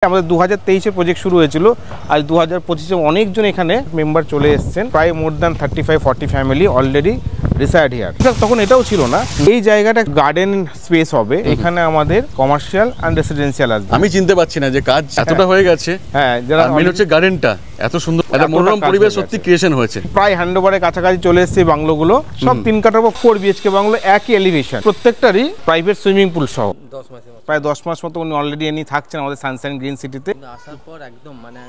আমাদের 2023 প্রজেক্ট শুরু হয়েছিল। আজ 2025 অনেকজন এখানে মেম্বার চলে এসেছেন, প্রায় more than 35-40 family already reside here. তখন এটাও ছিল না, এই জায়গাটা গার্ডেন স্পেস হবে, এখানে আমাদের কমার্শিয়াল এন্ড রেসিডেন্সিয়াল আসবে। আমি চিনতে পারছি না যে কাজ এতটা হয়ে গেছে। হ্যাঁ, যারা মেন হচ্ছে গার্ডেনটা এত সুন্দর, একটা মনোরম পরিবেশ সত্যি ক্রিয়েশন হয়েছে। প্রায় হ্যান্ডওভারের কাছাকাছি চলে এসেছে বাংলোগুলো, সব 3 কাঠার 4 BHK বাংলো, একই এলিভেশন, প্রত্যেকটারই প্রাইভেট সুইমিং পুল সহ। প্রায় 10 মাস মতো উনি অলরেডি এনে থাকছেন আমাদের সানশাইন গ্রিন সিটিতে। আসার পর একদম মানে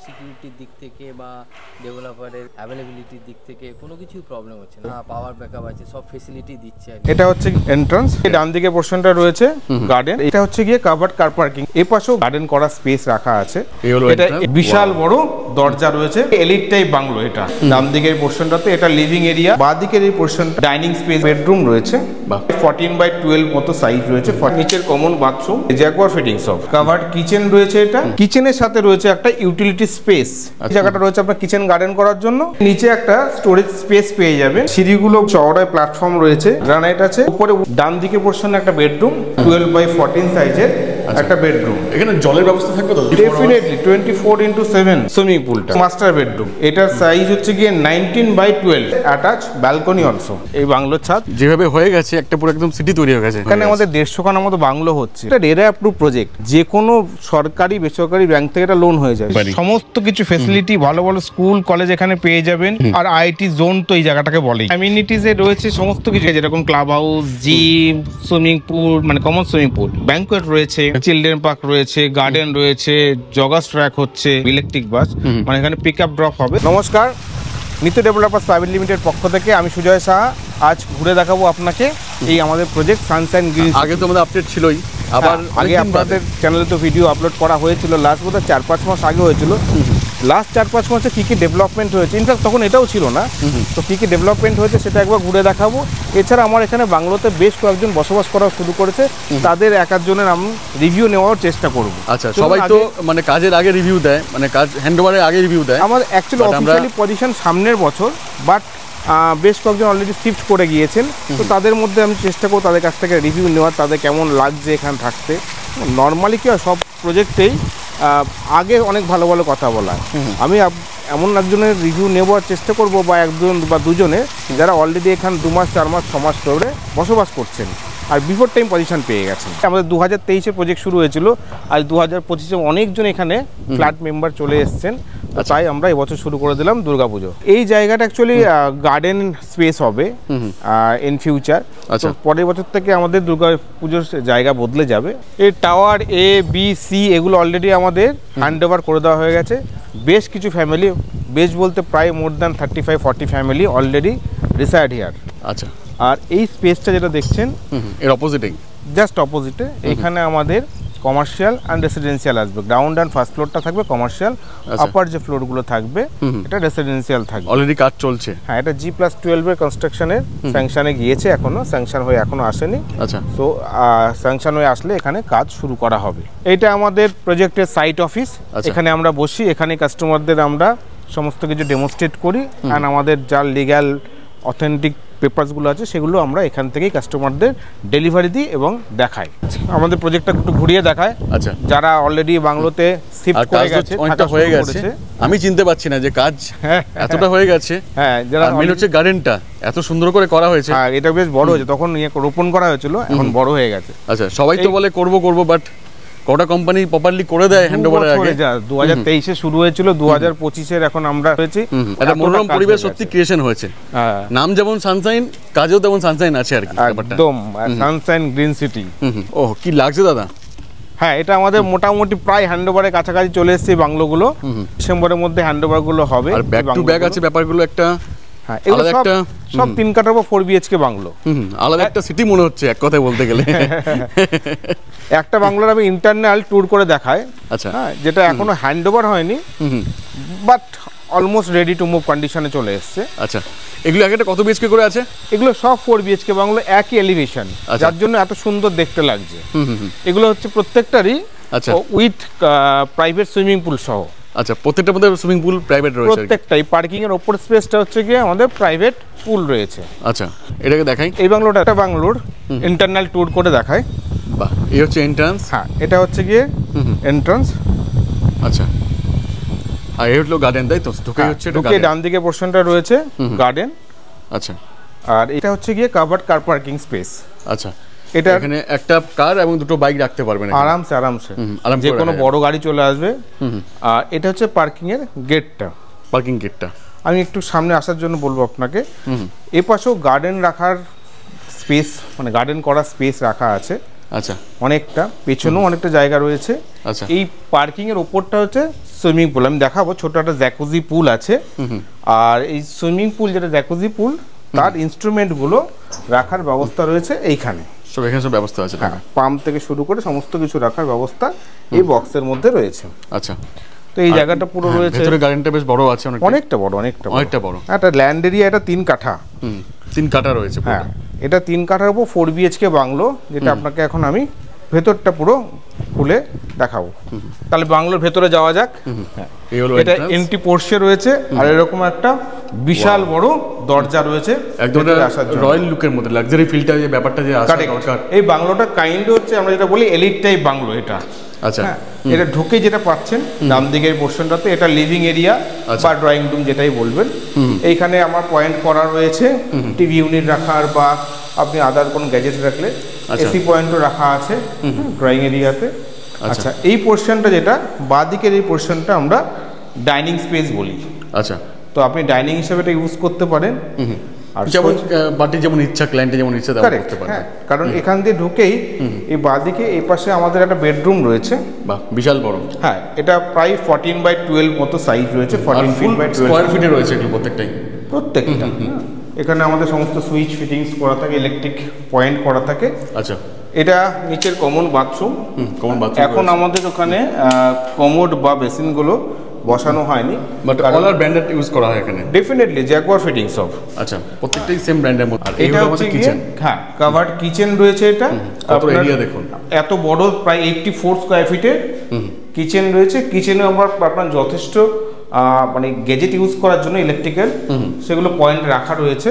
সিকিউরিটির দিক থেকে বা ডেভেলপারের অ্যাভেলেবিলিটির দিক থেকে কোনো কিছুই প্রবলেম হচ্ছে না। পাওয়ার ব্যাকআপ আছে, সব ফেসিলিটি দিচ্ছে। এটা হচ্ছে এন্ট্রান্স, ডান দিকে পোর্শনটা রয়েছে গার্ডেন, এটা হচ্ছে গিয়ে কাভার্ড কার পার্কিং, এই পাশেও গার্ডেন করার স্পেস রাখা আছে। এটা বিশাল বড় দরজা রয়েছে, এলিট টাইপ বাংলো। এটা ডান দিকের পোর্শনটাতে এটা লিভিং এরিয়া, বাঁ দিকের এই পোর্শন ডাইনিং স্পেস, বেডরুম রয়েছে 14x12 মতো সাইজ রয়েছে, নিচের কমন বাথরুম, জ্যাগুয়ার ফিটিং সব, কাভার্ড কিচেন রয়েছে। এটা কিচেনের সাথে রয়েছে একটা ইউটিলিটি স্পেস, এই জায়গাটা রয়েছে আপনার কিচেন গার্ডেন করার জন্য। নিচে একটা স্টোরেজ স্পেস পেয়ে যাবেন, সিঁড়িগুলো চওড়ায় প্ল্যাটফর্ম রয়েছে, গ্রানাইট আছে। উপরে ডান দিকে পোর্শনে একটা বেডরুম, 12x14 সাইজের একটা বেডরুম। এখানে জলের ব্যবস্থা থাকবে তো? ডেফিনেটলি 24x7 সুইমিং পুলটা, মাস্টার বেডরুম। এটার সাইজ হচ্ছে গিয়ে 19x12, অ্যাটাচ ব্যালকনি অলসো। এই বাংলোর ছাদ যেভাবে হয়ে গেছে, একটা পুরো একদম সিটি তৈরি হয়ে গেছে। এখানে আমাদের 150 খানার মতো বাংলো হচ্ছে। এটা রেরা অ্যাপ্রুভ প্রজেক্ট, যে কোনো সরকারি বেসরকারি ব্যাংক থেকে এটা লোন হয়ে যায়। সমস্ত কিছু ফেসিলিটি, ভালো ভালো স্কুল কলেজ এখানে পেয়ে যাবেন। আর আইটি জোন তো এই জায়গাটাকে বলে। অ্যামিনিটিজে রয়েছে সমস্ত কিছু, যেরকম club house, gym, swimming pool, মানে কমন সুইমিং পুল, ব্যাংকোয়েট রয়েছে, চিলড্রেন পার্ক রয়েছে, গার্ডেন রয়েছে, জগার্স ট্র্যাক হচ্ছে, ইলেকট্রিক বাস, মানে এখানে পিক আপ ড্রপ হবে। নমস্কার, নিত্য ডেভেলপার্স প্রাইভেট লিমিটেড পক্ষ থেকে আমি সুজয় সাহা। আজ ঘুরে দেখাবো আপনাকে এই আমাদের প্রজেক্ট সানশাইন গ্রিন। আগে তো আমাদের আপডেট ছিলই, আবার আগে আপনাদের চ্যানেলে তো ভিডিও আপলোড করা হয়েছিল, লাস্ট বোধহয় 4-5 মাস আগে হয়েছিল। লাস্ট 4-5 মাসে কী কী ডেভেলপমেন্ট হয়েছে, ইনফ্যাক্ট তখন এটাও ছিল না, তো কী কী ডেভেলপমেন্ট হয়েছে সেটা একবার ঘুরে দেখাবো। এছাড়া আমার এখানে বাংলোতে বেশ কয়েকজন বসবাস করা শুরু করেছে, তাদের এক একজনের আমি রিভিউ নেওয়ার চেষ্টা করব। আচ্ছা, সবাই তো মানে কাজের আগে রিভিউ দেয়, মানে কাজ হ্যান্ডওভারের আগে রিভিউ দেয়। আমার অ্যাকচুয়ালি অফিসিয়ালি পজিশন সামনের বছর, বাট বেশ কয়েকজন অলরেডি শিফট করে গিয়েছেন, তো তাদের মধ্যে আমি চেষ্টা করব তাদের কাছ থেকে রিভিউ নেওয়ার, তাদের কেমন লাগছে এখানে থাকতে। নর্মালি কি হয়, সব প্রজেক্টেই আগে অনেক ভালো ভালো কথা বলা হয়। আমি এমন একজনের রিভিউ নেওয়ার চেষ্টা করব, বা একজন বা দুজনের যারা অলরেডি এখানে 2 মাস 4 মাস 6 মাস ধরে বসবাস করছেন আর বিফোর টাইম পজিশন পেয়ে গেছেন। আমাদের 2023 প্রজেক্ট শুরু হয়েছিল, আজ 2025 অনেকজন এখানে ফ্ল্যাট মেম্বার চলে এসেছেন, তাই আমরা এবছর শুরু করে দিলাম দুর্গাপুজো। এই জায়গাটা অ্যাকচুয়ালি গার্ডেন স্পেস হবে ইন ফিউচার। পরের বছর থেকে আমাদের দুর্গাপুজোর জায়গা বদলে যাবে। এই টাওয়ার A, B, C এগুলো অলরেডি আমাদের হ্যান্ড ওভার করে দেওয়া হয়ে গেছে। বেশ কিছু ফ্যামিলি, বেশ বলতে প্রায় more than 35-40 family already reside here. আচ্ছা, আর এই স্পেসটা যেটা দেখছেন এর অপোজিটেই, জাস্ট অপোজিটে, এখানে আমাদের কমার্শিয়াল অ্যান্ড রেসিডেন্সিয়াল আসবে। গ্রাউন্ড অ্যান্ড ফার্স্ট ফ্লোরটা থাকবে কমার্শিয়াল, আপার যে ফ্লোরগুলো থাকবে এটা রেসিডেন্সিয়াল থাকবে। অলরেডি কাজ চলছে। হ্যাঁ, এটা G+12 এর কনস্ট্রাকশনের স্যাংশনে গিয়েছে, এখনো স্যাংশন হয়ে এখনো আসেনি। আচ্ছা, তো স্যাংশন হয়ে আসলে এখানে কাজ শুরু করা হবে। এটা আমাদের প্রজেক্টের সাইট অফিস, এখানে আমরা বসি, এখানে কাস্টমারদের আমরা সমস্ত কিছু ডেমনস্ট্রেট করি, অ্যান্ড আমাদের যা লিগ্যাল অথেন্টিক পেপারসগুলো আছে সেগুলো আমরা এখান থেকেই কাস্টমারদের ডেলিভারি দিই এবং দেখাই। আমাদের প্রজেক্টটা একটু ঘুরিয়ে দেখায়। আচ্ছা, যারা অলরেডি বাংলোতে শিফট করে গেছে, অনেকটা হয়ে গেছে, আমি চিনতে পারছি না যে কাজ এতটা হয়ে গেছে। হ্যাঁ, যারা মেন হচ্ছে গার্ডেনটা এত সুন্দর করে করা হয়েছে। হ্যাঁ, এটা বেশ বড় হয়েছে, তখন রোপণ করা হয়েছিল, এখন বড় হয়ে গেছে। আচ্ছা, সবাই তো বলে করব করব, বাট কটা কোম্পানি প্রপারলি করে দেয় হ্যান্ডওভারের আগে। 2023 শুরু হয়েছিল, 2025 এখন আমরা হয়েছি। একটা মনোরম পরিবেশ সত্যি ক্রিয়েশন হয়েছে। নাম যেমন সানশাইন, কাজেও তেমন সানশাইন আছে আর কি, একদম সানশাইন গ্রিন সিটি। ওহ, কি লাগছে দাদা। হ্যাঁ, এটা আমাদের মোটামুটি প্রায় হ্যান্ডওভারের কাছাকাছি চলে এসেছে বাংলোগুলো। ডিসেম্বরের মধ্যে হ্যান্ডওভার গুলো হবে। আর ব্যাক টু ব্যাক আছে ব্যাপারগুলো, একটা হ্যাঁ, এগুলো সব 3 কাঠার 4 BHK বাংলো, আলাদা একটা সিটি মনে হচ্ছে এক কথায় বলতে গেলে। একটা বাংলোর আমি ইন্টারনাল ট্যুর করে দেখাই। আচ্ছা, যেটা এখনো হ্যান্ডওভার হয়নি, but almost ready to move কন্ডিশনে চলে এসছে। আচ্ছা, এগুলো একটা কত BHK করে আছে? এগুলো সব 4 BHK বাংলো, একই এলিভেশন, যার জন্য এত সুন্দর দেখতে লাগছে। এগুলো হচ্ছে প্রত্যেকটারই উইথ প্রাইভেট সুইমিং পুল সহ। আচ্ছা, প্রত্যেকটার মধ্যে সুইমিং পুল প্রাইভেট রয়েছে, প্রত্যেকটাই। পার্কিং এর উপর স্পেসটা হচ্ছে গিয়ে আমাদের প্রাইভেট পুল রয়েছে। আচ্ছা, এটাকে দেখাই। এই বাংলোটা একটা বাংলোর ইন্টারনাল ট্যুর করে দেখাই। বাহ, এই হচ্ছে এন্ট্রান্স। হ্যাঁ, এটা হচ্ছে গিয়ে এন্ট্রান্স। আচ্ছা, আর এই হলো গার্ডেন, তাই তো? ঢুকে হচ্ছে এটা ঢুকে গার্ডেন। ডান দিকে পোর্শনটা রয়েছে গার্ডেন। আচ্ছা, আর এটা হচ্ছে গিয়ে কাভার্ড কার পার্কিং স্পেস। আচ্ছা, এটা এখানে একটা কার এবং দুটো বাইক রাখতে পারবেন আরামসে আরামসে, আরাম যে করে কোনো রাখা বড় গাড়ি চলে আসবে। আর এটা হচ্ছে পার্কিং এর গেটটা, পার্কিং গেটটা। আমি একটু সামনে আসার জন্য বলবো আপনাকে। এ পাশেও গার্ডেন রাখার স্পেস, মানে গার্ডেন করার স্পেস রাখা আছে। আচ্ছা, অনেকটা পেছনেও অনেকটা জায়গা রয়েছে। আচ্ছা, এই পার্কিং এর ওপরটা হচ্ছে সুইমিং পুল, আমি দেখাবো। ছোট একটা জ্যাকুজি পুল আছে। আর এই সুইমিং পুল যেটা জ্যাকুজি পুল, তার ইনস্ট্রুমেন্ট গুলো রাখার ব্যবস্থা রয়েছে এইখানে। সব এখানে সব ব্যবস্থা আছে। হ্যাঁ, পাম্প থেকে শুরু করে সমস্ত কিছু রাখার ব্যবস্থা এই বক্সের মধ্যে রয়েছে। আচ্ছা, তো এই জায়গাটা পুরো রয়েছে। ভেতরে গার্ডেনটা বেশ বড় আছে, অনেকটা বড়। অনেকটা বড়। একটা ল্যান্ড এরিয়া, এটা 3 কাঠা। 3 কাঠা রয়েছে। হ্যাঁ, এটা 3 কাঠার উপর 4 BHK বাংলো, যেটা আপনাকে এখন আমি ভেতরটা পুরো খুলে দেখাবো। তাহলে বাংলোর ভেতরে যাওয়া যাক। এই হলো এটা এন্ট্রি পোর্শে রয়েছে। আর এরকম একটা বিশাল বড় দরজা রয়েছে, একদম রয়্যাল লুকের মধ্যে, লাক্সারি ফিলটা যে ব্যাপারটা যে আসে দরকার। এই বাংলোটা কাইন্ড হচ্ছে আমরা যেটা বলি এলিট টাইপ বাংলো এটা। আচ্ছা, এটা ঢুকে যেটা পাচ্ছেন ডান দিকের পোর্শনটাতে, এটা লিভিং এরিয়া বা ড্রয়িং রুম যেটাই বলবেন। এইখানে আমার পয়েন্ট করা রয়েছে, টিভি ইউনিট রাখার বা আপনি আদার কোনো গ্যাজেট রাখলে এসি পয়েন্টও রাখা আছে ড্রয়িং এরিয়াতে। আচ্ছা, এই পোর্শনটা যেটা বাঁ দিকের এই পোর্শনটা আমরা ডাইনিং স্পেস বলি। আচ্ছা, তো আপনি ডাইনিং হিসেবে এটা ইউজ করতে পারেন। আর যেমন বাটি যেমন ইচ্ছা, ক্লায়েন্টে যেমন ইচ্ছা তেমন করতে পারবেন। হ্যাঁ, কারণ এখান দিয়ে ঢুকেই এই বাঁদিকে এই পাশে আমাদের একটা বেডরুম রয়েছে। বাহ, বিশাল বড়। হ্যাঁ, এটা প্রায় 14/12 মতো সাইজ রয়েছে। 14 ফিট বাই 12 স্কয়ার ফিটে রয়েছে এগুলো প্রত্যেকটা। এখানে আমাদের সমস্ত সুইচ ফিটিংস করা থাকে, ইলেকট্রিক পয়েন্ট করা থাকে। আচ্ছা, এটা নিচের কমন বাথরুম। এখন আমাদের ওখানে কমোড বা বেসিনগুলো বসানো হয়নি, but all are branded use করা হয় এখানে। ডেফিনেটলি জ্যাগুয়ার ফিটিংস সব। আচ্ছা, প্রত্যেকটাই সেম ব্র্যান্ডের মধ্যে। আর এটা হচ্ছে কিচেন। হ্যাঁ, কভার্ড কিচেন রয়েছে। এটা কত এরিয়া দেখুন, এত বড়, প্রায় 84 স্কয়ার ফিটের কিচেন রয়েছে। কিচেনে আপনার যথেষ্ট মানে গেজেট ইউজ করার জন্য ইলেকট্রিক্যাল সেগুলো পয়েন্ট রাখা রয়েছে।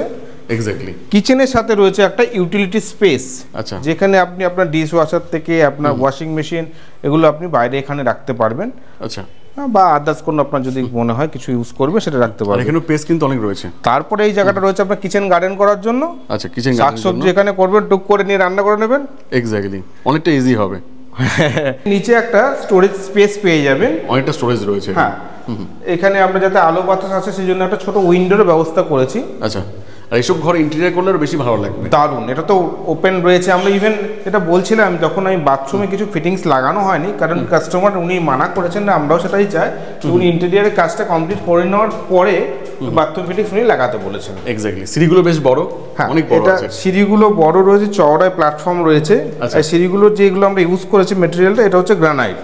এক্স্যাক্টলি। কিচেনের সাথে রয়েছে একটা ইউটিলিটি স্পেস। আচ্ছা, যেখানে আপনি আপনার ডিশ ওয়াশার থেকে আপনার ওয়াশিং মেশিন এগুলো আপনি বাইরে এখানে রাখতে পারবেন। আচ্ছা, বা আদার্স কোনো আপনার যদি মনে হয় কিছু ইউজ করবে সেটা রাখতে পারবেন। এখানে স্পেস কিন্তু অনেক রয়েছে। তারপরে এই জায়গাটা রয়েছে আপনার কিচেন গার্ডেন করার জন্য। আচ্ছা, কিচেন গার্ডেন, শাকসবজি এখানে করবেন, টুক করে নিয়ে রান্না করে নেবেন। এক্স্যাক্টলি, অনেকটা ইজি হবে। নিচে একটা স্টোরেজ স্পেস পেয়ে যাবেন, অনেকটা স্টোরেজ রয়েছে। হ্যাঁ, এখানে আমরা যাতে আলো বাতাস আছে সেই জন্য একটা ছোট উইন্ডোর ব্যবস্থা করেছি। আচ্ছা, আর এইসব ঘর ইন্টেরিয়র করলে আরো বেশি ভালো লাগবে। দারুণ, এটা তো ওপেন রয়েছে। আমরা ইভেন এটা বলছিলাম যখন আমি বাথরুমে কিছু ফিটিংস লাগানো হয়নি, কারণ কাস্টমার উনি মানা করেছেন না, আমরাও সেটাই চাই। উনি ইন্টেরিয়রের কাজটা কমপ্লিট করে নেওয়ার পরে বাথরুম ফিটিংস উনি লাগাতে বলেছেন। এক্স্যাক্টলি, সিঁড়িগুলো বেশ বড়, অনেক বড় আছে। সিঁড়িগুলো বড় রয়েছে, চওড়ায় প্ল্যাটফর্ম রয়েছে। আর সিঁড়িগুলো যেগুলো আমরা ইউজ করেছি মেটেরিয়ালটা, এটা হচ্ছে গ্রানাইট।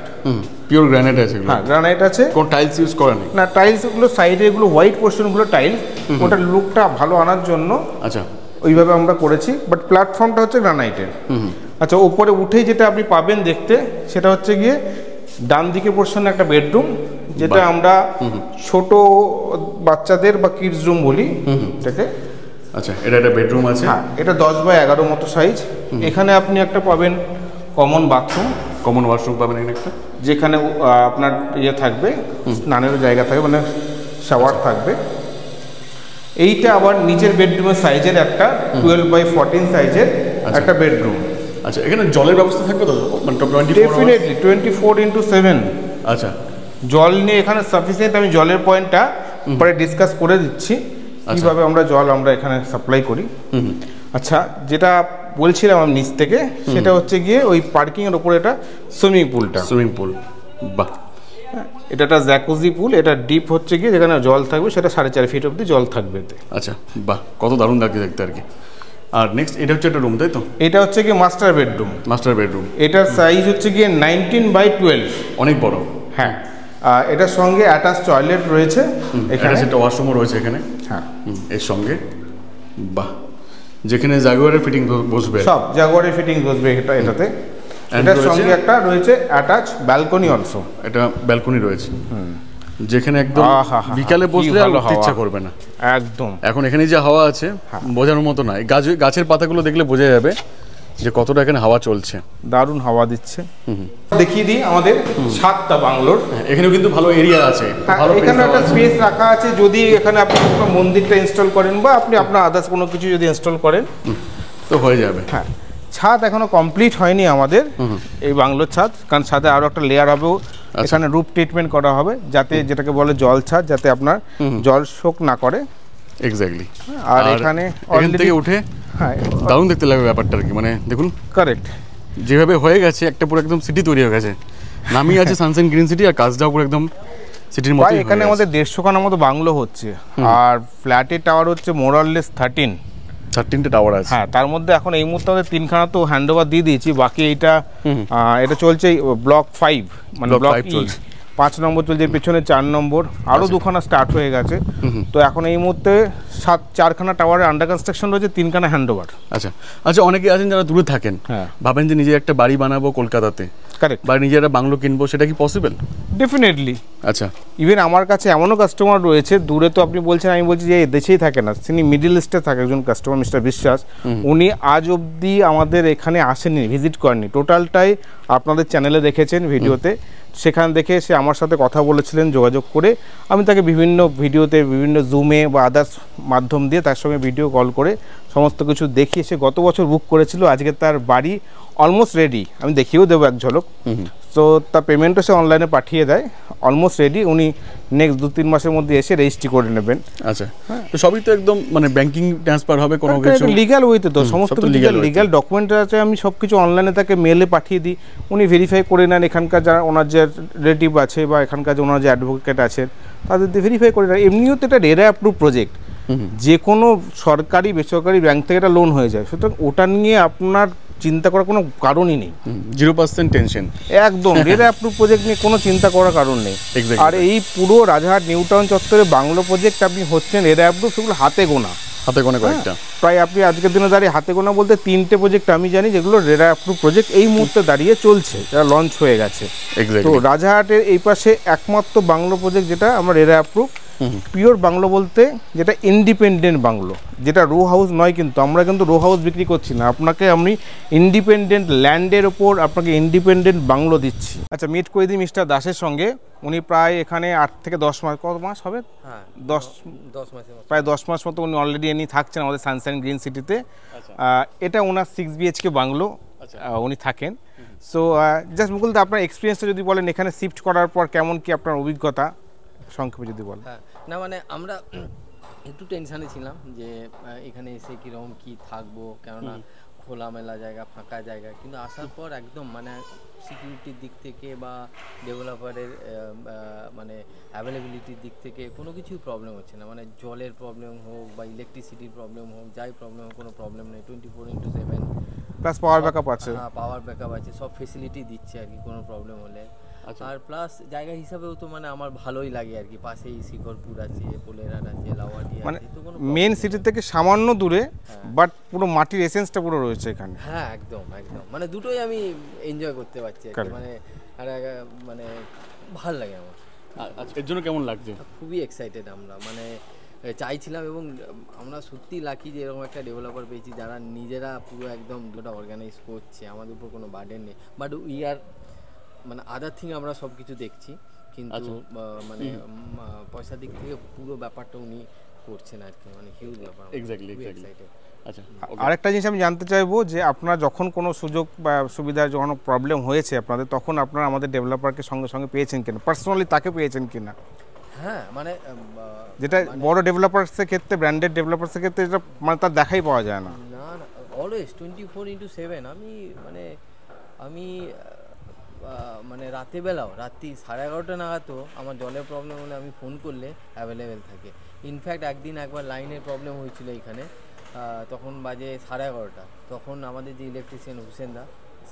পিওর গ্রানাইট আছে। হ্যাঁ, গ্রানাইট আছে, কোন টাইলস ইউজ করা নেই। না, টাইলস গুলো সাইডে, এগুলো হোয়াইট পোর্শনগুলো টাইলস, ওটার লুকটা ভালো আনার জন্য আচ্ছা ওইভাবে আমরা করেছি। বাট প্ল্যাটফর্মটা হচ্ছে গ্রানাইটের। আচ্ছা, ওপরে উঠেই যেটা আপনি পাবেন দেখতে, সেটা হচ্ছে গিয়ে ডান দিকে পোর্শনে একটা বেডরুম, যেটা আমরা ছোট বাচ্চাদের বা কিডস রুম বলি এটাকে। আচ্ছা, এটা একটা বেডরুম আছে। হ্যাঁ, এটা 10/11 মতো সাইজ। এখানে আপনি একটা পাবেন কমন বাথরুম, কমন ওয়াশরুম পাবেন এখানে একটা, যেখানে আপনার ইয়ে থাকবে, স্নানের জায়গা থাকবে, মানে শাওয়ার থাকবে। এইটা আবার নিচের বেডরুমের সাইজের একটা 12/14 সাইজের একটা বেডরুম। আচ্ছা, এখানে জলের ব্যবস্থা থাকবে তো, মানে ডেফিনেটলি 24/7। আচ্ছা, জল নিয়ে এখানে সাফিসিয়েন্ট। আমি জলের পয়েন্টটা পরে ডিসকাস করে দিচ্ছি কিভাবে আমরা জল এখানে সাপ্লাই করি। আচ্ছা, যেটা বলছিলাম আমি নিচ থেকে, সেটা হচ্ছে গিয়ে ওই পার্কিং এর উপরে এটা সুইমিং পুলটা। সুইমিং পুল, বাহ, এটা একটা জ্যাকুজি পুল। এটা ডিপ হচ্ছে গিয়ে যেখানে জল থাকবে, সেটা 4.5 ফিট অব্দি জল থাকবে। আচ্ছা, বাহ, কত দারুণ লাগছে দেখতে আর কি। আর নেক্সট এটা হচ্ছে একটা রুম, তাই তো? এটা হচ্ছে গিয়ে মাস্টার বেডরুম। মাস্টার বেডরুম, এটার সাইজ হচ্ছে গিয়ে 19/12, অনেক বড়। হ্যাঁ, এটার সঙ্গে অ্যাটাচ টয়লেট রয়েছে। এখানে সেটা ওয়াশরুমও রয়েছে এখানে। হ্যাঁ, এর সঙ্গে, বাহ, যেখানে জাগুয়ারের ফিটিং বসবে, সব জাগুয়ারের ফিটিং বসবে এটাতে। এটার সঙ্গে একটা রয়েছে অ্যাটাচ ব্যালকনি অলসো। এটা ব্যালকনি রয়েছে, যেখানে একদম বিকালে বসলে আর উঠতে ইচ্ছা করবে না একদম। এখন এখানে যে হাওয়া আছে বোঝানোর মতো না, গাছের পাতাগুলো দেখলে বোঝা যাবে যে কতটা এখানে হাওয়া চলছে, দারুণ হাওয়া দিচ্ছে। দেখিয়ে দিই আমাদের 7টা বাংলোর। এখানেও কিন্তু ভালো এরিয়া আছে, এখানে একটা স্পেস রাখা আছে, যদি এখানে আপনি কোনো মন্দিরটা ইনস্টল করেন বা আপনি আপনার আদার্স কোনো কিছু যদি ইনস্টল করেন তো হয়ে যাবে। হ্যাঁ, ছাদ এখনো কমপ্লিট হয়নি আমাদের এই বাংলোর ছাদ, কারণ ছাদে আরো একটা লেয়ার হবেও। এখানে রুফ ট্রিটমেন্ট করা হবে, যাতে যেটাকে বলে জল ছাদ, যাতে আপনার জল শোক না করে। এক্স্যাক্টলি। আর এখানে এখান থেকে উঠে হ্যাঁ দারুণ দেখতে লাগবে ব্যাপারটা আর কি, মানে দেখুন কারেক্ট যেভাবে হয়ে গেছে একটা পুরো একদম সিটি তৈরি হয়ে গেছে, নামই আছে সানশাইন গ্রিন সিটি, আর কাজটাও পুরো একদম সিটির মতো। এখানে আমাদের 150 খানার মতো বাংলো হচ্ছে, আর ফ্ল্যাটের টাওয়ার হচ্ছে মোরাললেস 13টা টাওয়ার আছে। হ্যাঁ, তার মধ্যে এখন এই মুহূর্তে আমাদের 3খানা তো হ্যান্ড ওভার দিয়ে দিয়েছি, বাকি এটা চলছে ব্লক 5, মানে ব্লক চলছে 5 নম্বর চলছে, পেছনে 4 নম্বর, আরো 2খানা স্টার্ট হয়ে গেছে। তো এখন এই মুহূর্তে 4খানা টাওয়ারের আন্ডার কনস্ট্রাকশন রয়েছে, 3খানা হ্যান্ড ওভার। আচ্ছা আচ্ছা, অনেকে আছেন যারা দূরে থাকেন, ভাবেন যে নিজে একটা বাড়ি বানাবো কলকাতাতে, কারেক্ট, বা নিজে একটা বাংলো কিনবো, সেটা কি পসিবল? ডেফিনেটলি। আচ্ছা, ইভেন আমার কাছে এমনও কাস্টমার রয়েছে দূরে, তো আপনি বলছেন, আমি বলছি যে দেশেই থাকে না, তিনি মিডল ইস্টে থাকে একজন কাস্টমার, মিস্টার বিশ্বাস। উনি আজ অবধি আমাদের এখানে আসেননি, ভিজিট করেননি, টোটালটাই আপনাদের চ্যানেলে দেখেছেন ভিডিওতে। সেখান দেখে সে আমার সাথে কথা বলেছিলেন, যোগাযোগ করে আমি তাকে বিভিন্ন ভিডিওতে, বিভিন্ন জুমে বা আদার্স মাধ্যম দিয়ে তার সঙ্গে ভিডিও কল করে সমস্ত কিছু দেখিয়ে সে গত বছর বুক করেছিল। আজকে তার বাড়ি অলমোস্ট রেডি, আমি দেখিয়েও দেবো এক ঝলক। তো তার পেমেন্টও সে অনলাইনে পাঠিয়ে দেয়, অলমোস্ট রেডি। উনি নেক্সট 2-3 মাসের মধ্যে এসে রেজিস্ট্রি করে নেবেন। আচ্ছা, তো সবই তো একদম মানে ব্যাংকিং ট্রান্সফার হবে, কোনো কিছু লিগ্যাল ওয়েতে, তো সমস্ত লিগ্যাল ডকুমেন্ট আছে, আমি সব কিছু অনলাইনে তাকে মেলে পাঠিয়ে দিই, উনি ভেরিফাই করে নেন। এখানকার যারা ওনার যে রিলেটিভ আছে বা এখানকার যে ওনার যে অ্যাডভোকেট আছেন তাদের দিয়ে ভেরিফাই করে নেন। এমনিও তো এটা রেরা অ্যাপ্রুভ প্রজেক্ট, যে কোনো সরকারি বেসরকারি ব্যাংক থেকে এটা লোন হয়ে যায়, সুতরাং ওটা নিয়ে আপনার চিন্তা করার কোনো কারণই নেই। 0% টেনশন, একদম রেরা অ্যাপ্রুভ প্রজেক্ট নিয়ে কোনো চিন্তা করার কারণ নেই। আর এই পুরো রাজারহাট নিউ টাউন চত্বরে বাংলো প্রজেক্ট আপনি হচ্ছেন রেরা অ্যাপ্রুভ, সেগুলো হাতে গোনা কয়েকটা, প্রায় আপনি আজকের দিনে দাঁড়িয়ে হাতে গোনা বলতে 3টে প্রজেক্ট আমি জানি যেগুলো রেরা অ্যাপ্রুভ প্রজেক্ট এই মুহূর্তে দাঁড়িয়ে চলছে, যারা লঞ্চ হয়ে গেছে। তো রাজারহাটের এই পাশে একমাত্র বাংলো প্রজেক্ট যেটা আমরা রেরা অ্যাপ্রুভ, পিওর বাংলো বলতে যেটা ইন্ডিপেন্ডেন্ট বাংলো, যেটা রো হাউস নয়, কিন্তু আমরা কিন্তু রো হাউস বিক্রি করছি না, আপনাকে আমি ইন্ডিপেন্ডেন্ট ল্যান্ডের ওপর আপনাকে ইন্ডিপেন্ডেন্ট বাংলো দিচ্ছি। আচ্ছা, মিট করে দিই মিস্টার দাসের সঙ্গে। উনি প্রায় এখানে 8 থেকে 10 মাস, কত মাস হবে? 10 মাসের, প্রায় 10 মাস মতো উনি অলরেডি এনে থাকছেন আমাদের সানশাইন গ্রিন সিটিতে। এটা ওনার 6 BHK বাংলো, উনি থাকেন। সো জাস্ট মুকুলদা, আপনার এক্সপিরিয়েন্সটা যদি বলেন, এখানে শিফট করার পর কেমন কি আপনার অভিজ্ঞতা সংক্ষেপে যদি বলেন। না, মানে আমরা একটু টেনশানে ছিলাম যে এখানে এসে কীরকম কী থাকবো, কেননা খোলামেলা জায়গা, ফাঁকা জায়গা, কিন্তু আসার পর একদম মানে সিকিউরিটির দিক থেকে বা ডেভেলপারের মানে অ্যাভেলেবিলিটির দিক থেকে কোনো কিছুই প্রবলেম হচ্ছে না। মানে জলের প্রবলেম হোক বা ইলেকট্রিসিটির প্রবলেম হোক, যাই প্রবলেম হোক, কোনো প্রবলেম নেই। 24/7 প্লাস পাওয়ার ব্যাকআপ আছে। হ্যাঁ, পাওয়ার ব্যাকআপ আছে, সব ফেসিলিটি দিচ্ছে আর কি, কোনো প্রবলেম হলে। আর প্লাস জায়গা হিসাবেও তো মানে আমার ভালোই লাগে আর কি, পাশেই শিকরপুর আছে, পোলেরহাট আছে, লাওয়াটি আছে, তো কোনো মেন সিটি থেকে সামান্য দূরে, বাট পুরো মাটির এসেন্সটা পুরো রয়েছে এখানে। হ্যাঁ, একদম একদম, মানে দুটোই আমি এনজয় করতে পারছি আর কি, মানে আর মানে ভালো লাগে আমার। এর জন্য কেমন লাগছে? খুবই এক্সাইটেড আমরা, মানে চাইছিলাম, এবং আমরা সত্যি লাকি যে এরকম একটা ডেভেলপার পেয়েছি যারা নিজেরা পুরো একদম দুটো অর্গানাইজ করছে, আমাদের উপর কোনো বার্ডেন নেই। বাট উই আর মানে আদার থিং আমরা সব কিছু দেখছি, কিন্তু মানে পয়সার দিক থেকে পুরো ব্যাপারটা উনি করছেন আর কি, মানে হিউজ ব্যাপার। এক্স্যাক্টলি। আচ্ছা, আরেকটা জিনিস আমি জানতে চাইবো যে আপনারা যখন কোনো সুযোগ বা সুবিধার যখন প্রবলেম হয়েছে আপনাদের, তখন আপনারা আমাদের ডেভেলপারকে সঙ্গে সঙ্গে পেয়েছেন কিনা, পার্সোনালি তাকে পেয়েছেন কিনা? হ্যাঁ, মানে যেটা বড় ডেভেলপার্সের ক্ষেত্রে, ব্র্যান্ডেড ডেভেলপার্সের ক্ষেত্রে এটা মানে তার দেখাই পাওয়া যায় না। না, অলওয়েজ 24/7 আমি মানে রাতেবেলাও, রাত্রি 11:30 নাগাদও আমার জলের প্রবলেম হলে আমি ফোন করলে অ্যাভেলেবেল থাকে। ইনফ্যাক্ট একবার লাইনের প্রবলেম হয়েছিল এখানে, তখন বাজে 11:30, তখন আমাদের যে ইলেকট্রিশিয়ান হুসেনদা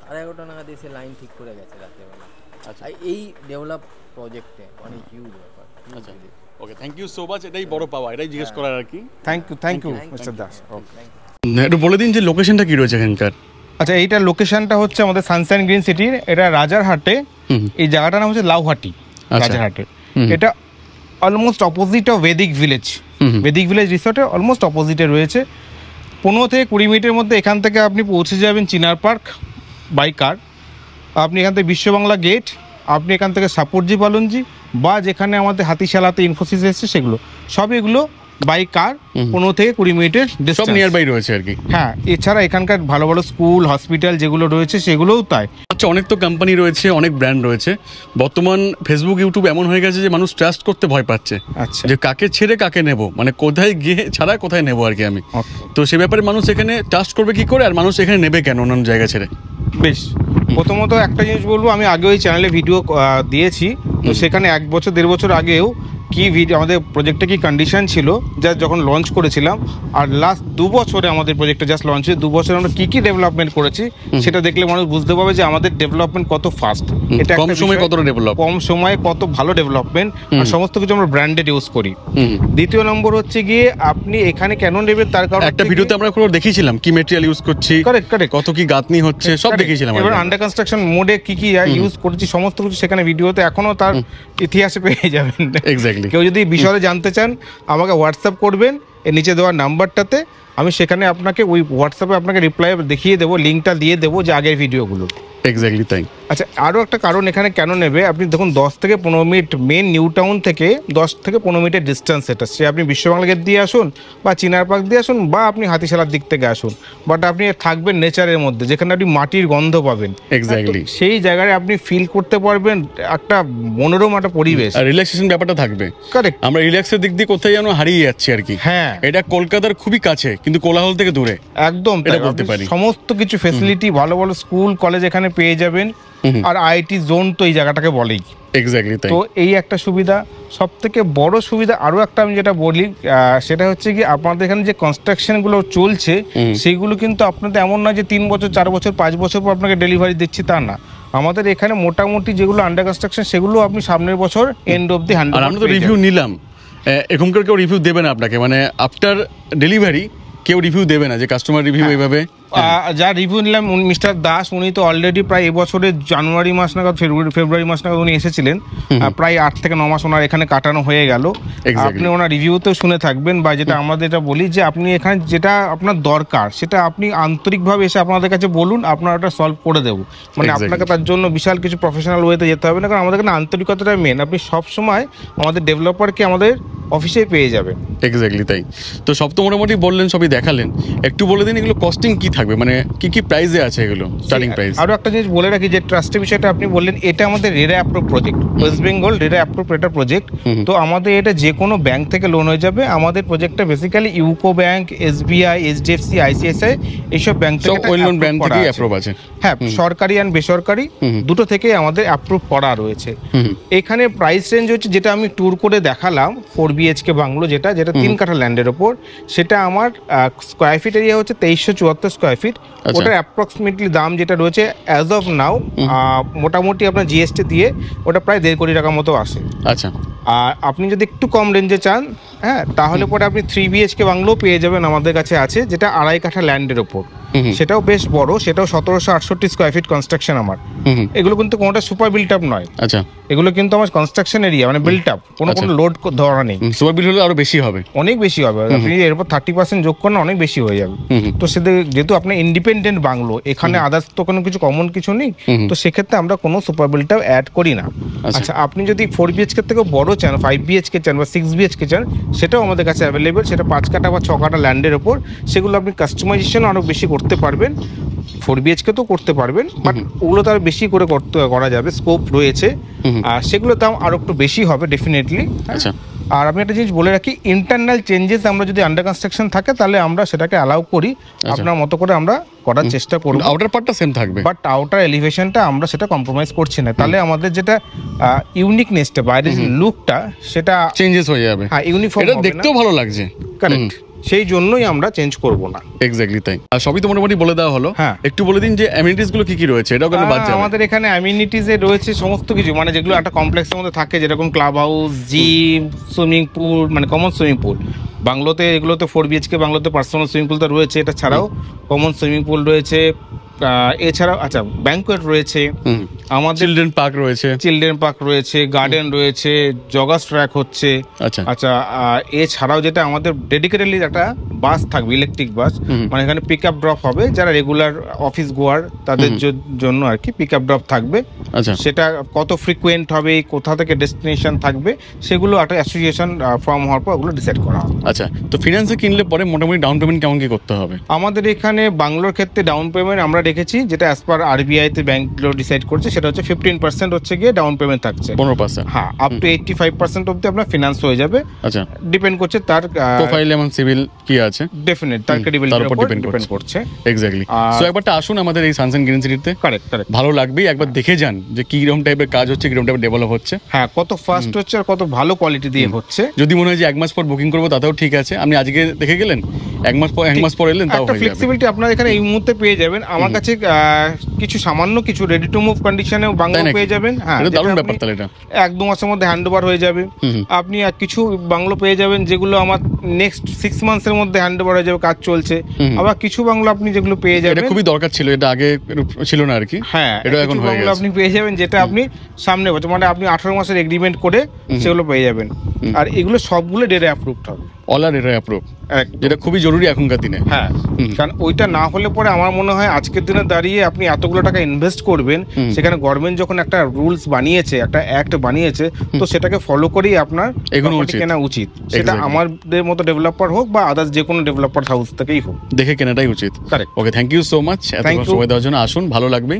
11:30 নাগাদ এসে লাইন ঠিক করে গেছে রাতেবেলা। আচ্ছা, এই ডেভেলপ প্রজেক্টে অনেক হিউজ ব্যাপার। আচ্ছা, okay, thank you so much. এটাই বড় পাওয়া, এটাই জিজ্ঞেস করার আর কি। Thank you mister Das. একটু বলে দিন যে লোকেশনটা কি রয়েছে এখানকার। আচ্ছা, এইটার লোকেশনটা হচ্ছে আমাদের সানশাইন গ্রিন সিটির, এটা রাজারহাটে, এই জায়গাটার নাম হচ্ছে লাউহাটি, রাজারহাটে। এটা অলমোস্ট অপোজিট অফ বেদিক ভিলেজ রিসোর্টের অলমোস্ট অপোজিটে রয়েছে। 15 থেকে 20 মিনিটের মধ্যে এখান থেকে আপনি পৌঁছে যাবেন চিনার পার্ক বাই কার। আপনি এখান থেকে বিশ্ববাংলা গেট, আপনি এখান থেকে সাপুরজি পালনজি বা যেখানে আমাদের হাতিশালাতে ইনফোসিস এসছে সেগুলো সব এগুলো বাই কার 15 থেকে 20 মিনিটের সব নিয়ার বাই রয়েছে আর কি। হ্যাঁ, এছাড়া এখানকার ভালো ভালো স্কুল হসপিটাল যেগুলো রয়েছে সেগুলোও তাই। আচ্ছা, অনেক তো কোম্পানি রয়েছে, অনেক ব্র্যান্ড রয়েছে। বর্তমান ফেসবুক ইউটিউব এমন হয়ে গেছে যে মানুষ ট্রাস্ট করতে ভয় পাচ্ছে আচ্ছা, যে কাকে ছেড়ে কাকে নেব, মানে কোথায় গিয়ে ছাড়া কোথায় নেব আর কি আমি। তো সে ব্যাপারে মানুষ এখানে ট্রাস্ট করবে কি করে, আর মানুষ এখানে নেবে কেন অন্যান্য জায়গা ছেড়ে? বেশ, প্রথমত একটা জিনিস বলবো, আমি আগে ওই চ্যানেলে ভিডিও দিয়েছি, তো সেখানে 1 বছর 1.5 বছর আগেও কি ভিডিও আমাদের প্রজেক্টে কি কন্ডিশন ছিল যা যখন লঞ্চ করেছিলাম, আর লাস্ট 2 বছরে আমাদের প্রজেক্টটা জাস্ট লঞ্চ হয়ে 2 বছরে আমরা কি ডেভেলপমেন্ট করেছি সেটা দেখলে মানুষ বুঝতে পারবে যে আমাদের ডেভেলপমেন্ট কত ফাস্ট। এটা কম সময়ে কতটা ডেভেলপ, কম সময়ে কত ভালো ডেভেলপমেন্ট, আর সমস্ত কিছু আমরা ব্র্যান্ডেড ইউজ করি। দ্বিতীয় নম্বর হচ্ছে গিয়ে আপনি এখানে কেন নেবেন তার কারণ একটা ভিডিওতে আমরা পুরো দেখিয়েছিলাম কি ম্যাটেরিয়াল ইউজ করছি, কারেক্ট, কত কি গাঁথনি হচ্ছে সব দেখিয়েছিলাম। এবার আন্ডার কনস্ট্রাকশন মোডে কি কি ইউজ করেছি সমস্ত কিছু সেখানে ভিডিওতে এখনো তার ইতিহাসে পেয়ে যাবেন। এক্স্যাক্টলি। কেউ যদি বিষয়ে জানতে চান আমাকে হোয়াটসঅ্যাপ করবেন এর নিচে দেওয়া নাম্বারটাতে, আমি সেখানে আপনাকে ওই হোয়াটসঅ্যাপে আপনাকে রিপ্লাই দেখিয়ে দেবো, লিঙ্কটা দিয়ে দেবো যে আগের ভিডিওগুলো। এক্স্যাক্টলি তাই। আচ্ছা, আরও একটা কারণ এখানে কেন নেবে, আপনি দেখুন 10 থেকে 15 মিনিট মেন নিউ টাউন থেকে 10 থেকে 15 মিনিটের ডিস্টেন্স এটা, সে আপনি বিশ্ববাংলা গেট দিয়ে আসুন বা চিনার পার্ক দিয়ে আসুন বা আপনি হাতিশালার দিক থেকে আসুন, বাট আপনি থাকবেন নেচারের মধ্যে যেখানে আপনি মাটির গন্ধ পাবেন। এক্স্যাক্টলি। সেই জায়গায় আপনি ফিল করতে পারবেন একটা মনোরম একটা পরিবেশ, আর রিল্যাক্সেশন ব্যাপারটা থাকবে। কারেক্ট। আমরা রিল্যাক্সের দিক দিয়ে কোথায় যেন হারিয়ে যাচ্ছি আর কি। হ্যাঁ, এটা কলকাতার খুবই কাছে কিন্তু কোলাহল থেকে দূরে, একদম এটা বলতে পারি। সমস্ত কিছু ফেসিলিটি ভালো ভালো স্কুল কলেজ এখানে পেয়ে যাবেন, আর আইটি জোন তো এই জায়গাটাকে বলেই। এক্স্যাক্টলি তাই। তো এই একটা সুবিধা। সব থেকে বড় সুবিধা আরও একটা আমি যেটা বলি সেটা হচ্ছে কি আপনাদের এখানে যে কনস্ট্রাকশনগুলো চলছে সেইগুলো কিন্তু আপনাদের এমন নয় যে 3 বছর 4 বছর 5 বছর পর আপনাকে ডেলিভারি দিচ্ছি, তা না। আমাদের এখানে মোটামুটি যেগুলো আন্ডার কনস্ট্রাকশন সেগুলো আপনি সামনের বছর এন্ড অফ দি হ্যান্ড। আর আমরা তো রিভিউ নিলাম, এখনকার কেউ রিভিউ দেবে না আপনাকে, মানে আফটার ডেলিভারি কেউ রিভিউ দেবে না যে কাস্টমার রিভিউ এইভাবে। যা রিভিউ নিলাম মিস্টার দাস, উনি তো অলরেডি প্রায় এবছরের জানুয়ারি মাস নাগাদ ফেব্রুয়ারি মাস নাগাদ উনি এসেছিলেন, প্রায় 8 থেকে 9 মাস ওনার এখানে কাটানো হয়ে গেল। আপনি ওনার রিভিউতেও শুনে থাকবেন, বা যেটা আমাদের এটা বলি যে আপনি এখানে যেটা আপনার দরকার সেটা আপনি আন্তরিকভাবে এসে আপনাদের কাছে বলুন, আপনারা ওটা সলভ করে দেবো। মানে আপনাকে তার জন্য বিশাল কিছু প্রফেশনাল ওয়েতে যেতে হবে না, কারণ আমাদের এখানে আন্তরিকতাটা মেন। আপনি সবসময় আমাদের ডেভেলপারকে আমাদের অফিসে পেয়ে যাবেন। এক্স্যাক্টলি তাই। তো সব তো মোটামুটি বললেন, সবই দেখালেন, একটু বলে দিন এগুলো কস্টিং কি থাকবে, মানে কি কি প্রাইসে আছে এগুলো স্টার্টিং প্রাইস? আরও একটা জিনিস বলে রাখি যে ট্রাস্টের বিষয়টা আপনি বললেন, এটা আমাদের RERA approve project, West Bengal RERA approve এটা প্রজেক্ট। তো আমাদের এটা যে কোনো ব্যাংক থেকে লোন হয়ে যাবে। আমাদের প্রজেক্টটা basically UCO bank, SBI, HDFC, ICICI এইসব ব্যাংক থেকে অ্যাপ্রুভ আছে। হ্যাঁ, সরকারি অ্যান্ড বেসরকারি দুটো থেকেই আমাদের অ্যাপ্রুভ করা রয়েছে। এখানে প্রাইস রেঞ্জ হচ্ছে, যেটা আমি ট্যুর করে দেখালাম 4 BHK বাংলো, যেটা 3 কাঠা ল্যান্ডের ওপর, সেটা আমার স্কোয়ার ফিট এরিয়া হচ্ছে 2374 স্কোয়ার ফিট। ওটার অ্যাপ্রক্সিমেটলি দাম যেটা রয়েছে অ্যাজ অফ নাও মোটামুটি আপনার জিএসটি দিয়ে ওটা প্রায় 1.5 কোটি টাকার মতো আসে। আচ্ছা। আর আপনি যদি একটু কম রেঞ্জে চান, হ্যাঁ, তাহলে পরে আপনি 3 BHK বাংলো পেয়ে যাবেন আমাদের কাছে আছে, যেটা 2.5 কাঠা ল্যান্ডের ওপর। সেটাও বেশ বড়, সেটাও 1768 স্কোয়ার ফিট কনস্ট্রাকশন আমার। এগুলো কিন্তু কোনোটা সুপার বিল্ট আপ নয়। আচ্ছা। এগুলো কিন্তু আমার কনস্ট্রাকশন এরিয়া, মানে বিল্ট আপ, কোনো লোড ধরা নেই। সুপার বিল্ট হলে আরো বেশি হবে, অনেক বেশি হবে। আপনি এরপর 30% যোগ করেন, অনেক বেশি হয়ে যাবে। তো যেহেতু আপনার ইন্ডিপেন্ডেন্ট বাংলো, এখানে আদার্স তো কোনো কিছু কমন কিছু নেই, তো সেক্ষেত্রে আমরা কোনো সুপার বিল্টটাও অ্যাড করি না। আচ্ছা, আপনি যদি 4 BHK থেকে বড় চান, 5 BHK চান বা 6 BHK চান, সেটাও আমাদের কাছে অ্যাভেলেবেল। সেটা 5 কাঠা বা 6 কাঠা ল্যান্ডের ওপর, সেগুলো আপনি কাস্টমাইজেশন আরও বেশি করতে পারবেন। 4 BHK তো করতে পারবেন, বাট ওগুলো তো আরো বেশি করে করা যাবে, স্কোপ রয়েছে, আর সেগুলোর দাম আরো একটু বেশি হবে ডেফিনেটলি। আচ্ছা। আর আমি একটা জিনিস বলে রাখি, ইন্টারনাল চেঞ্জেস আমরা যদি আন্ডার কনস্ট্রাকশন থাকে তাহলে আমরা সেটাকে অ্যালাউ করি, আপনার মতো করে আমরা করার চেষ্টা করব। আউটার পার্টটা সেম থাকবে, বাট আউটার এলিভেশনটা আমরা সেটা কম্প্রোমাইজ করছি না, তাহলে আমাদের যেটা ইউনিকনেসটা, বাইরের যে লুকটা, সেটা চেঞ্জেস হয়ে যাবে। হ্যাঁ, ইউনিফর্ম, এটা দেখতেও ভালো লাগছে। কারেক্ট, সেই জন্যই আমরা চেঞ্জ করব না। এক্স্যাক্টলি তাই। আর সবই তো মোটামুটি বলে দেওয়া হলো। হ্যাঁ, একটু বলে দিন যে অ্যামিনিটিস গুলো কি কি রয়েছে, এটাও কেন বাদ যাবে? আমাদের এখানে অ্যামিনিটিসে রয়েছে সমস্ত কিছু, মানে যেগুলো একটা কমপ্লেক্সের মধ্যে থাকে, যেরকম club house, gym, swimming pool, মানে কমন সুইমিং পুল। বাংলোতে এগুলোতে 4 BHK বাংলোতে পার্সোনাল সুইমিং পুল তো রয়েছে, এটা ছাড়াও কমন সুইমিং পুল রয়েছে, এছাড়াও আচ্ছা ব্যাংকোয়েট রয়েছে, আমাদের চিলড্রেন পার্ক রয়েছে, চিলড্রেন পার্ক রয়েছে, গার্ডেন রয়েছে, জগার্স ট্র্যাক হচ্ছে। আচ্ছা আচ্ছা এছাড়াও যেটা আমাদের ডেডিকেটেডলি একটা বাস থাকবে, ইলেকট্রিক বাস, মানে এখানে পিক আপ ড্রপ হবে যারা রেগুলার অফিস গোয়ার তাদের জন্য আর কি পিক আপ ড্রপ থাকবে। আচ্ছা সেটা কত ফ্রিকুয়েন্ট হবে, কোথা থেকে ডেস্টিনেশন থাকবে, সেগুলো একটা অ্যাসোসিয়েশন ফর্ম হওয়ার পর ওগুলো ডিসাইড করা হবে। আচ্ছা, তো ফিনান্সে কিনলে পরে মোটামুটি ডাউন পেমেন্ট কেমন কি করতে হবে? আমাদের এখানে বাংলোর ক্ষেত্রে ডাউন পেমেন্ট আমরা রেখেছি, যেটা অ্যাজ পার আরবিআই তে ব্যাংকগুলো ডিসাইড করছে, সেটা হচ্ছে 15% হচ্ছে গিয়ে ডাউন পেমেন্ট থাকছে। 15%? হ্যাঁ, আপ টু 85% অবধি আপনার ফিনান্স হয়ে যাবে। আচ্ছা, ডিপেন্ড করছে তার প্রোফাইল এবং সিভিল কি আছে, ডেফিনেট তার ক্রেডিবিলিটির উপর ডিপেন্ড করছে। এক্স্যাক্টলি। সো একবারটা আসুন আমাদের এই সানশাইন গ্রিন সিটিতে, কারেক্ট। ভালো লাগবেই, একবার দেখে যান যে কি রকম টাইপের কাজ হচ্ছে, কি রকম টাইপের ডেভেলপ হচ্ছে। হ্যাঁ, কত ফাস্ট হচ্ছে আর কত ভালো কোয়ালিটি দিয়ে হচ্ছে। যদি মনে হয় যে 1 মাস পর বুকিং করবো তাতেও ঠিক আছে, আপনি আজকে দেখে গেলেন, 1 মাস পর এলেন, তাও একটা হয়ে যাবে। ফ্লেক্সিবিলিটি আপনার এখানে এই মুহূর্তে পেয়ে যাবেন। আমার কাছে কিছু সামান্য কিছু রেডি টু মুভ কন্ডিশনে বাংলো পেয়ে যাবেন। হ্যাঁ, এটা দারুণ ব্যাপার তাহলে। এটা 1-2 মাসের মধ্যে হ্যান্ড ওভার হয়ে যাবে। আপনি আর কিছু বাংলো পেয়ে যাবেন যেগুলো আমার নেক্সট 6 মান্থসের মধ্যে হ্যান্ড ওভার হয়ে যাবে, কাজ চলছে। আবার কিছু বাংলো আপনি যেগুলো পেয়ে যাবেন, এটা খুবই দরকার ছিল, এটা আগে ছিল না আর কি। হ্যাঁ, এটা এখন হয়ে গেছে। আপনি পেয়ে যাবেন যেটা আপনি সামনে বছর, মানে আপনি 18 মাসের এগ্রিমেন্ট করে সেগুলো পেয়ে যাবেন। আর এগুলো সবগুলো ডেরে অ্যাপ্রুভড হবে, অল আর এটা অ্যাপ্রুভ, যেটা খুবই জরুরি এখনকার দিনে। হ্যাঁ, কারণ ওইটা না হলে পরে আমার মনে হয় আজকের দিনে দাঁড়িয়ে আপনি এতগুলো টাকা ইনভেস্ট করবেন, সেখানে গভর্নমেন্ট যখন একটা রুলস বানিয়েছে, একটা অ্যাক্ট বানিয়েছে, তো সেটাকে ফলো করেই আপনার কেনা উচিত। সেটা আমাদের মতো ডেভেলপার হোক বা আদার্স যে কোনো ডেভেলপার হাউস থেকেই হোক, দেখে কেনাটাই উচিত। Correct. Okay, thank you so much এত সময় দেওয়ার জন্য। আসুন, ভালো লাগবে।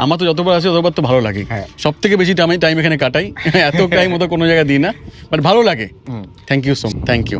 আমার তো যতবার আসে ততবার তো ভালো লাগে। সব থেকে বেশি টাইম এখানে কাটাই, এত টাইম মতো কোনো জায়গায় দিই না, বাট ভালো লাগে। Thank you so much, thank you.